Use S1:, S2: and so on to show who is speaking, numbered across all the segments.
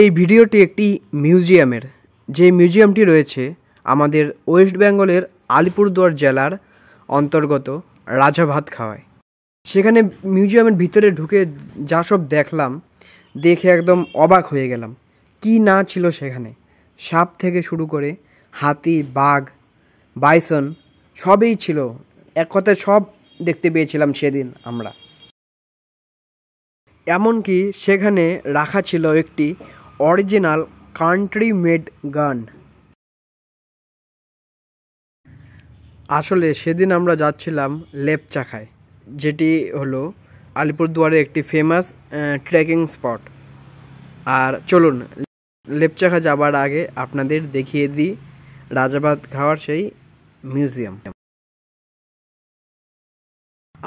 S1: এই ভিডিওটি একটি মিউজিয়ামের, যে মিউজিয়ামটি রয়েছে আমাদের ওয়েস্ট বেঙ্গলের আলিপুরদুয়ার জেলার অন্তর্গত রাজাভাতখাওয়ায়। সেখানে মিউজিয়ামের ভিতরে ঢুকে যা সব দেখলাম, দেখে একদম অবাক হয়ে গেলাম। কি না ছিল সেখানে, সাপ থেকে শুরু করে হাতি, বাঘ, বাইসন সবই ছিল। এক কথায় সব দেখতে পেয়েছিলাম সেদিন আমরা। এমনকি সেখানে রাখা ছিল একটি অরিজিনাল কান্ট্রি মেড গান। আসলে সেদিন আমরা যাচ্ছিলাম লেপচাখায়, যেটি হলো আলিপুরদুয়ারে একটি ফেমাস ট্রেকিং স্পট। আর চলুন লেপচাখা যাবার আগে আপনাদের দেখিয়ে দিই রাজাভাতখাওয়ার সেই মিউজিয়াম।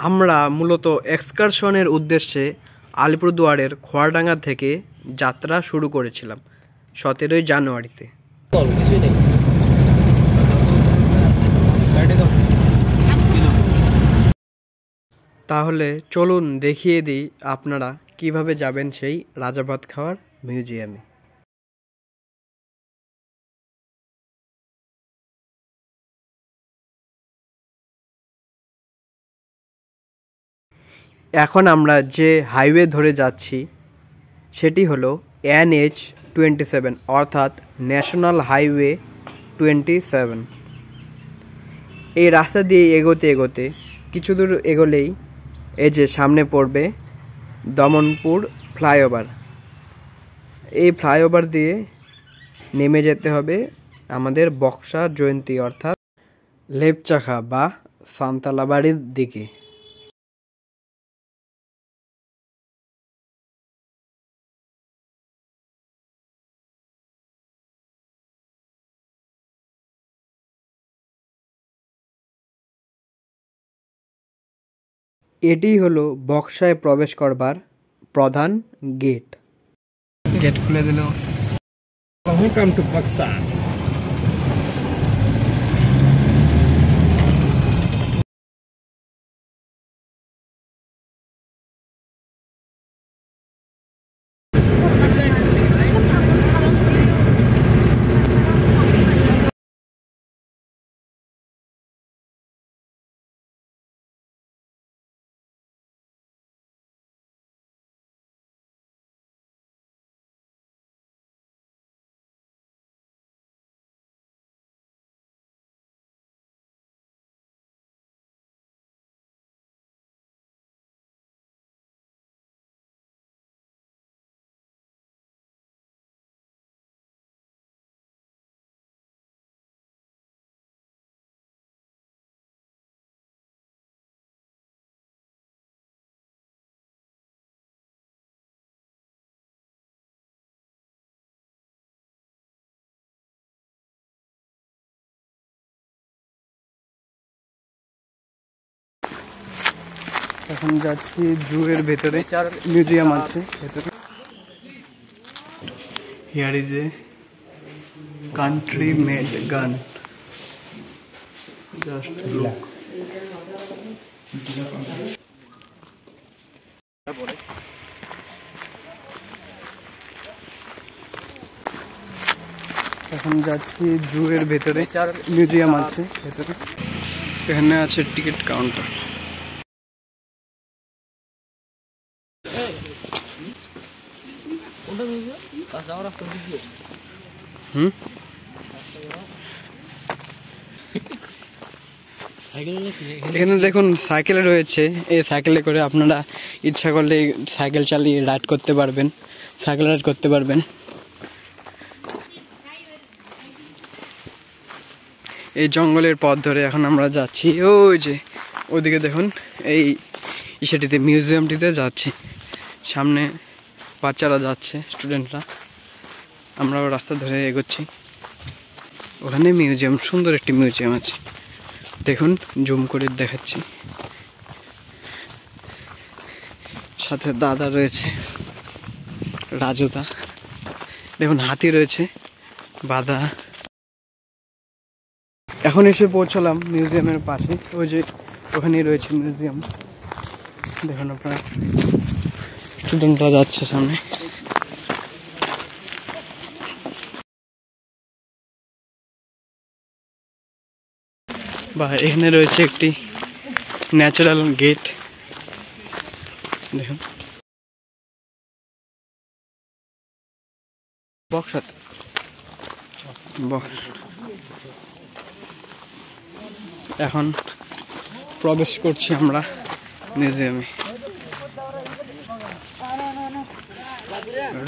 S1: আমরা মূলত এক্সকারশনের উদ্দেশ্যে আলিপুরদুয়ারের খোয়ারডাঙ্গা থেকে যাত্রা শুরু করেছিলাম 17 জানুয়ারিতে। তাহলে চলুন দেখিয়ে দিই আপনারা কিভাবে যাবেন সেই রাজাভাতখাওয়ার মিউজিয়ামে। এখন আমরা যে হাইওয়ে ধরে যাচ্ছি সেটি হলো NH-27, অর্থাৎ ন্যাশনাল হাইওয়ে 27। এই রাস্তা দিয়ে এগোতে এগোতে কিছু দূর এগোলেই এই যে সামনে পড়বে দমনপুর ফ্লাইওভার। এই ফ্লাইওভার দিয়ে নেমে যেতে হবে আমাদের বক্সা জয়ন্তী অর্থাৎ লেপচাখা বা সান্তালাবাড়ির দিকে। এটি হলো বক্সায় প্রবেশ করবার প্রধান গেট। গেট খুলে দিল।
S2: Welcome to Buxa.
S1: এখন যাচ্ছি জুয়ের ভেতরে, মিউজিয়াম আছে ভেতরে। Here is a country made গান, জাস্ট লুক। এখন যাচ্ছি জুয়ের ভেতরে, মিউজিয়াম আছে ভেতরে। এখানে আছে টিকিট কাউন্টার। এখানে দেখুন সাইকেল রয়েছে। এই সাইকেলে করে আপনারা ইচ্ছা করলে সাইকেল চালিয়ে রাইড করতে পারবেন, সাইকেল রাইড করতে পারবেন। এই জঙ্গলের পথ ধরে এখন আমরা যাচ্ছি। ওই যে ওদিকে দেখুন, এই সেটিতে মিউজিয়ামটিতে যাচ্ছি। সামনে বাচ্চারা যাচ্ছে, স্টুডেন্টরা। আমরাও রাস্তা ধরে এগোচ্ছি। ওখানে মিউজিয়াম, সুন্দর একটি মিউজিয়াম আছে। দেখুন জুম করে দেখাচ্ছি। সাথে দাদা রয়েছে, রাজুদা। দেখুন হাতি রয়েছে বাঁধা। এখন এসে পৌঁছলাম মিউজিয়ামের পাশে। ওই যে ওখানেই রয়েছে মিউজিয়াম। দেখুন আপনারা, স্টুডেন্টরা যাচ্ছে সামনে। বা এখানে রয়েছে একটি ন্যাচারাল গেট, দেখুন বক্সাতে এখন প্রবেশ করছি আমরা মিউজিয়ামে।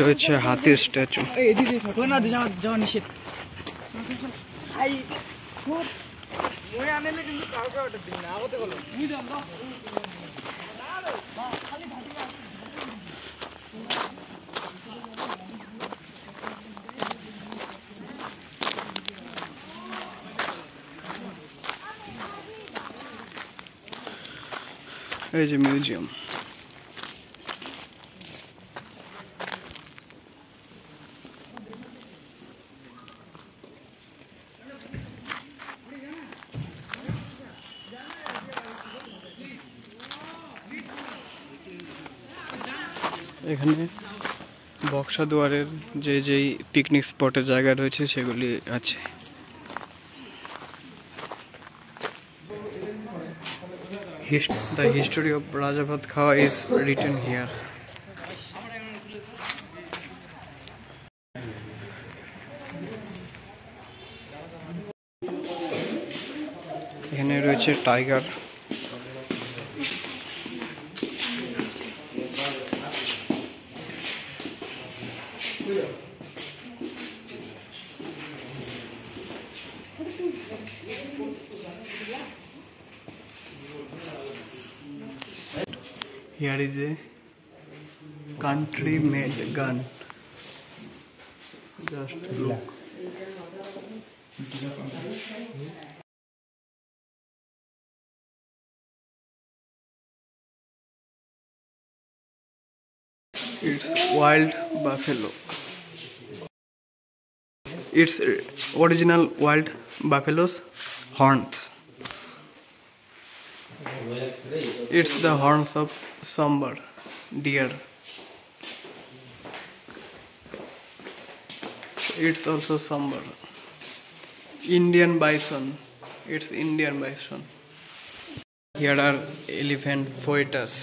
S1: রয়েছে হাতির স্ট্যাচু। এই যে মিউজিয়াম। এখানে বক্সা দুয়ারের যেই পিকনিক স্পটের জায়গা রয়েছে সেগুলি আছে। The history of Rajabhat Khawa is written here. এখানে রয়েছে tiger. Here is a country-made gun. Just look. It's wild buffalo. It's original wild buffalo's horns. It's the horns of somber deer. It's also somber. Indian bison. It's Indian bison. Here are elephant foetus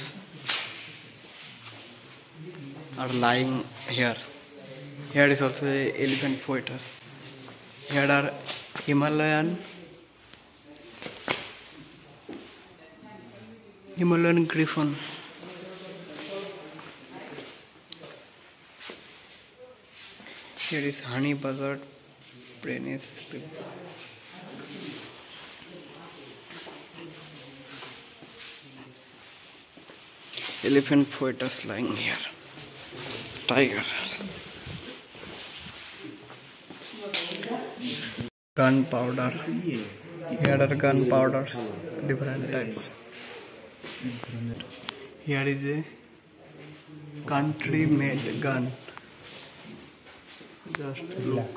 S1: are lying here. Here is also a elephant foetus. Here are Himalayan griffon. Here is honey buzzard, Prentice. Elephant foetus lying here. Tiger. Gunpowder. Here are gunpowders, different types. Here is a country-made gun. Just look.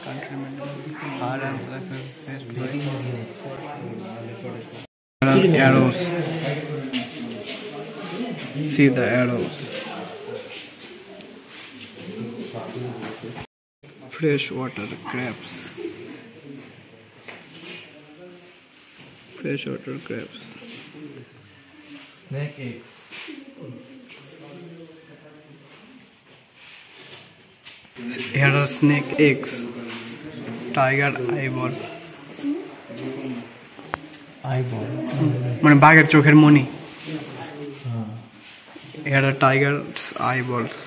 S1: Country-made hard and arrows. See the arrows. Freshwater crabs. Freshwater crabs.
S2: Snake eggs.
S1: Here are snake eggs. Tiger eyeball.
S2: Eyeball.
S1: মানে বাঘের চোখের মনি। Here are tiger's eyeballs.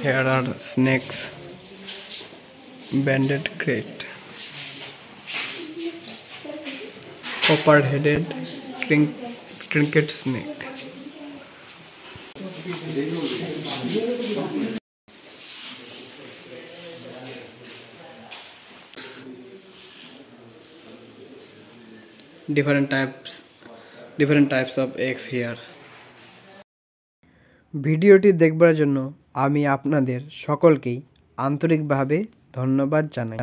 S1: Here are snakes, banded crate, copper-headed trinket snake. Different types of eggs here. ভিডিওটি দেখবার জন্য আমি আপনাদের সকলকেই আন্তরিকভাবে ধন্যবাদ জানাই।